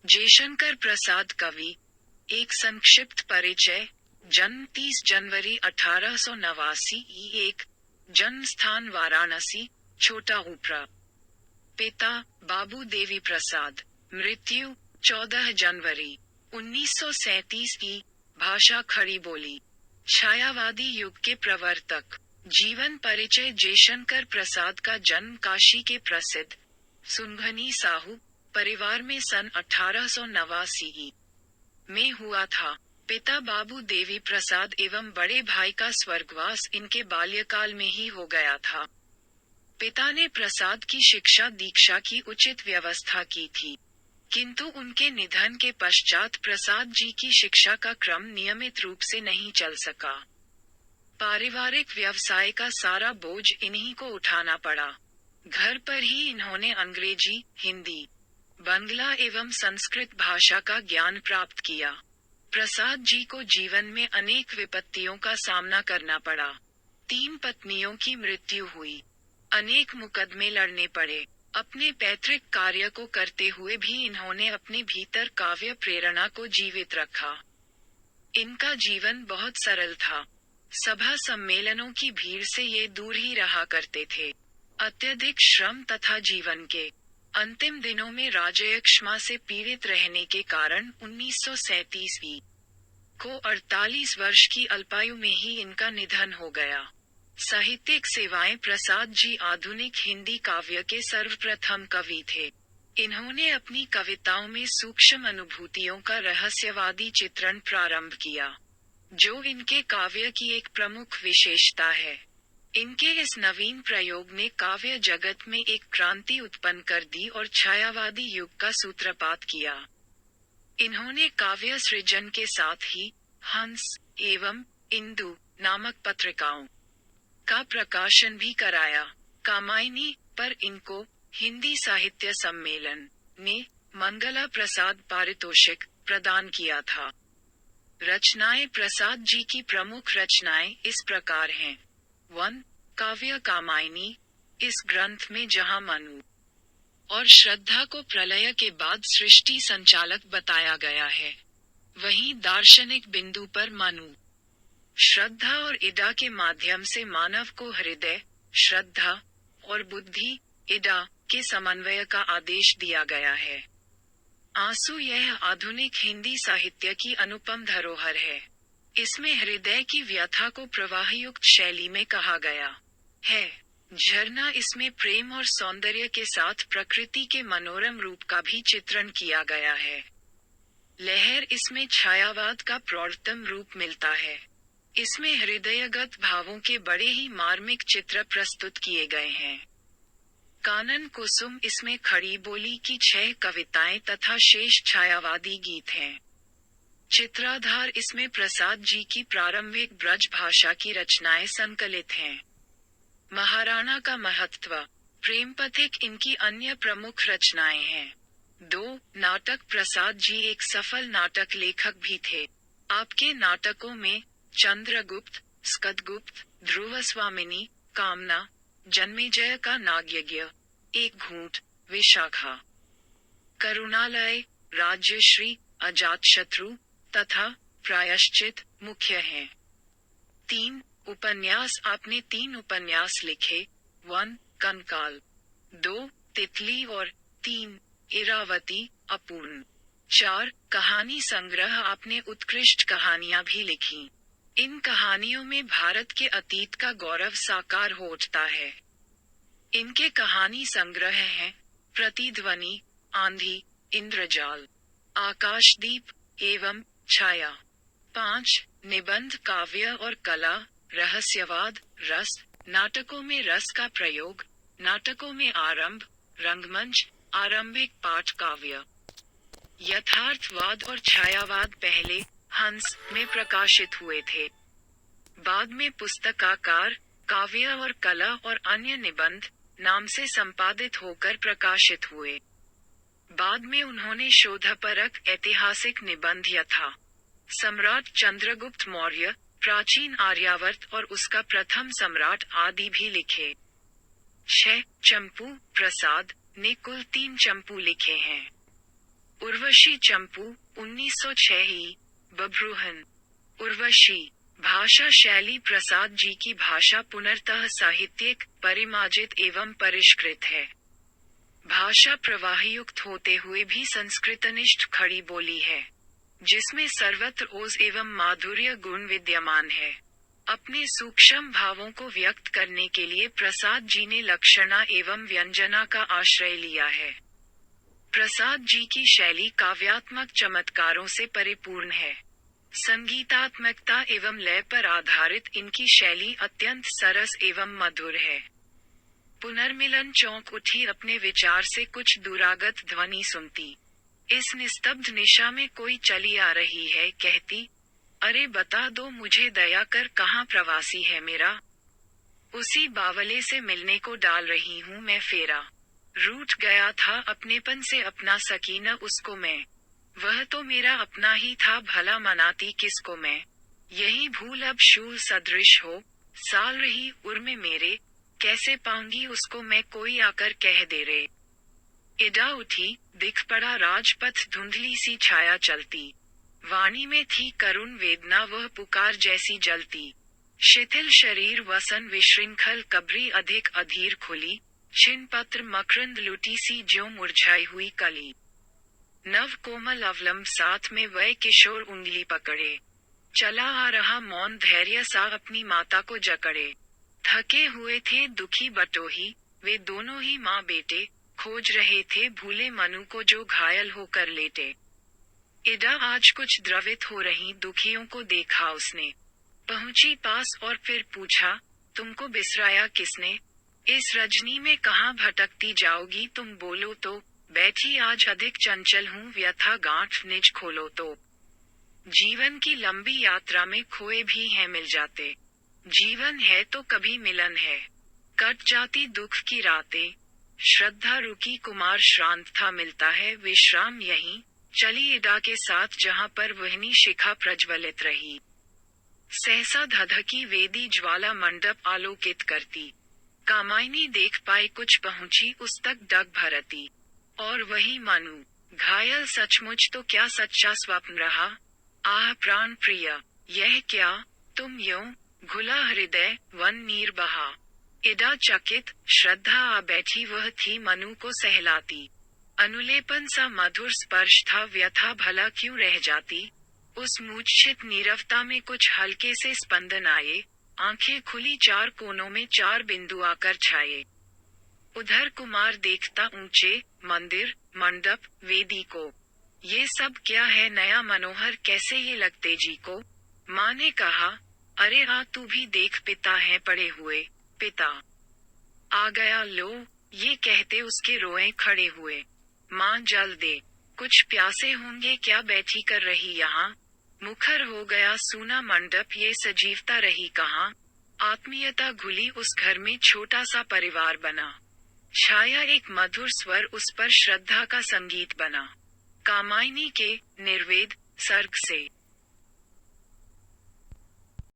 जयशंकर प्रसाद कवि। एक संक्षिप्त परिचय। जन्म 30 जनवरी 1889। एक जन्म स्थान वाराणसी, छोटा उपरा। पिता बाबू देवी प्रसाद। मृत्यु 14 जनवरी 1937 की। भाषा खड़ी बोली। छायावादी युग के प्रवर्तक। जीवन परिचय। जयशंकर प्रसाद का जन्म काशी के प्रसिद्ध सुनघनी साहू परिवार में सन 1889 में हुआ था। पिता बाबू देवी प्रसाद एवं बड़े भाई का स्वर्गवास इनके बाल्यकाल में ही हो गया था। पिता ने प्रसाद की शिक्षा दीक्षा की उचित व्यवस्था की थी, किंतु उनके निधन के पश्चात प्रसाद जी की शिक्षा का क्रम नियमित रूप से नहीं चल सका। पारिवारिक व्यवसाय का सारा बोझ इन्हीं को उठाना पड़ा। घर पर ही इन्होंने अंग्रेजी, हिंदी, बंगला एवं संस्कृत भाषा का ज्ञान प्राप्त किया। प्रसाद जी को जीवन में अनेक विपत्तियों का सामना करना पड़ा। 3 पत्नियों की मृत्यु हुई। अनेक मुकदमे लड़ने पड़े। अपने पैतृक कार्य को करते हुए भी इन्होंने अपने भीतर काव्य प्रेरणा को जीवित रखा। इनका जीवन बहुत सरल था। सभा सम्मेलनों की भीड़ से ये दूर ही रहा करते थे। अत्यधिक श्रम तथा जीवन के अंतिम दिनों में राजयक्ष्मा से पीड़ित रहने के कारण 1937 को 48 वर्ष की अल्पायु में ही इनका निधन हो गया। साहित्यिक सेवाएं। प्रसाद जी आधुनिक हिंदी काव्य के सर्वप्रथम कवि थे। इन्होंने अपनी कविताओं में सूक्ष्म अनुभूतियों का रहस्यवादी चित्रण प्रारंभ किया, जो इनके काव्य की एक प्रमुख विशेषता है। इनके इस नवीन प्रयोग ने काव्य जगत में एक क्रांति उत्पन्न कर दी और छायावादी युग का सूत्रपात किया। इन्होंने काव्य सृजन के साथ ही हंस एवं इंदु नामक पत्रिकाओं का प्रकाशन भी कराया। कामायनी पर इनको हिंदी साहित्य सम्मेलन ने मंगला प्रसाद पारितोषिक प्रदान किया था। रचनाएं। प्रसाद जी की प्रमुख रचनाएं इस प्रकार हैं। 1. काव्य कामायनी। इस ग्रंथ में जहाँ मनु और श्रद्धा को प्रलय के बाद सृष्टि संचालक बताया गया है, वहीं दार्शनिक बिंदु पर मनु, श्रद्धा और इडा के माध्यम से मानव को हृदय, श्रद्धा और बुद्धि, इडा के समन्वय का आदेश दिया गया है। आंसू। यह आधुनिक हिंदी साहित्य की अनुपम धरोहर है। इसमें हृदय की व्यथा को प्रवाहयुक्त शैली में कहा गया है। झरना। इसमें प्रेम और सौंदर्य के साथ प्रकृति के मनोरम रूप का भी चित्रण किया गया है। लहर। इसमें छायावाद का प्रौढ़तम रूप मिलता है। इसमें हृदयगत भावों के बड़े ही मार्मिक चित्र प्रस्तुत किए गए हैं। कानन कुसुम। इसमें खड़ी बोली की 6 कविताएं तथा शेष छायावादी गीत हैं। चित्राधार। इसमें प्रसाद जी की प्रारंभिक ब्रज भाषा की रचनाएं संकलित हैं। महाराणा का महत्व। प्रेमपथिक इनकी अन्य प्रमुख रचनाएं हैं। 2. नाटक। प्रसाद जी एक सफल नाटक लेखक भी थे। आपके नाटकों में चंद्रगुप्त, स्कंदगुप्त, ध्रुवस्वामिनी, कामना, जन्मेजय का नागयज्ञ, एक घूंट, विशाखा, करुणालय, राज्यश्री, अजातशत्रु तथा प्रायश्चित मुख्य हैं। 3. उपन्यास। आपने 3 उपन्यास लिखे। 1. कंकाल, 2. तितली और 3. इरावती अपूर्ण। 4. कहानी संग्रह। आपने उत्कृष्ट कहानियां भी लिखी। इन कहानियों में भारत के अतीत का गौरव साकार हो उठता है। इनके कहानी संग्रह हैं प्रतिध्वनि, आंधी, इंद्रजाल, आकाशदीप एवं छाया। 5. निबंध, काव्य और कला, रहस्यवाद, रस। नाटकों में रस का प्रयोग। नाटकों में आरंभ, रंगमंच, आरंभिक पाठ, काव्य, यथार्थवाद और छायावाद पहले हंस में प्रकाशित हुए थे। बाद में पुस्तकाकार, काव्य और कला और अन्य निबंध नाम से संपादित होकर प्रकाशित हुए। बाद में उन्होंने शोधपरक ऐतिहासिक निबंध यथा सम्राट चंद्रगुप्त मौर्य, प्राचीन आर्यावर्त और उसका प्रथम सम्राट आदि भी लिखे। 6. चंपू। प्रसाद ने कुल 3 चंपू लिखे हैं। उर्वशी उर्वशी चंपू 1906 ही, बभ्रूहन। उर्वशी भाषा शैली प्रसाद जी की भाषा पुनर्तः साहित्यिक, परिमार्जित एवं परिष्कृत है। भाषा प्रवाहयुक्त होते हुए भी संस्कृतनिष्ठ खड़ी बोली है, जिसमें सर्वत्र ओज एवं माधुर्य गुण विद्यमान है। अपने सूक्ष्म भावों को व्यक्त करने के लिए प्रसाद जी ने लक्षणा एवं व्यंजना का आश्रय लिया है। प्रसाद जी की शैली काव्यात्मक चमत्कारों से परिपूर्ण है। संगीतात्मकता एवं लय पर आधारित इनकी शैली अत्यंत सरस एवं मधुर है। पुनर्मिलन चौंक उठी अपने विचार से कुछ दुरागत ध्वनि सुनती। इस निस्तब्ध निशा में कोई चली आ रही है, कहती, अरे बता दो मुझे दया कर, कहाँ प्रवासी है मेरा। उसी बावले से मिलने को डाल रही हूँ मैं फेरा। रूठ गया था अपनेपन से अपना सकीना उसको मैं। वह तो मेरा अपना ही था, भला मनाती किसको मैं। यही भूल अब शूल सदृश हो, साल रही उर में मेरे, कैसे पाऊंगी उसको मैं, कोई आकर कह दे रे। इडा उठी, दिख पड़ा राजपथ, धुंधली सी छाया चलती। वाणी में थी करुण वेदना, वह पुकार जैसी जलती। शिथिल शरीर वसन विशृंखल, कब्री अधिक अधीर खुली। छिन पत्र मकरंद लुटी सी, ज्यों मुरझाई हुई कली। नव कोमल अवलंब साथ में वह किशोर उंगली पकड़े। चला आ रहा मौन धैर्य सा अपनी माता को जकड़े। थके हुए थे दुखी बटोही, वे दोनों ही माँ बेटे, खोज रहे थे भूले मनु को जो घायल होकर लेटे। इडा आज कुछ द्रवित हो रही दुखियों को देखा उसने। पहुंची पास और फिर पूछा, तुमको बिसराया किसने। इस रजनी में कहाँ भटकती जाओगी तुम, बोलो तो। बैठी आज अधिक चंचल हूँ, व्यथा गांठ निज खोलो तो। जीवन की लंबी यात्रा में खोए भी हैं मिल जाते। जीवन है तो कभी मिलन है। कट जाती दुख की रातें। श्रद्धा रुकी कुमार श्रांत था, मिलता है विश्राम यहीं। चली इडा के साथ जहाँ पर वहनी शिखा प्रज्वलित रही। सहसा धधकी वेदी ज्वाला मंडप आलोकित करती। कामायनी देख पाई कुछ पहुंची उस तक डग भरती। और वही मनु, घायल सचमुच तो क्या सच्चा स्वप्न रहा। आह प्राण प्रिय, यह क्या, तुम यूं, घुला हृदय वन नीर बहा। इडा चकित, श्रद्धा आ बैठी, वह थी मनु को सहलाती। अनुलेपन सा मधुर स्पर्श था, व्यथा भला क्यों रह जाती। उस मूर्छित नीरवता में कुछ हल्के से स्पंदन आए। आंखें खुली, चार कोनों में चार बिंदु आकर छाए। उधर कुमार देखता ऊंचे मंदिर, मंडप, वेदी को। ये सब क्या है नया मनोहर, कैसे ये लगते जी को। माँ ने कहा, अरे आ तू भी देख, पिता हैं पड़े हुए। पिता आ गया लो, ये कहते उसके रोए खड़े हुए। माँ जल दे, कुछ प्यासे होंगे क्या, बैठी कर रही यहाँ। मुखर हो गया सूना मंडप, ये सजीवता रही कहाँ। आत्मीयता घुली उस घर में, छोटा सा परिवार बना। छाया एक मधुर स्वर, उस पर श्रद्धा का संगीत बना। कामायनी के निर्वेद सर्ग से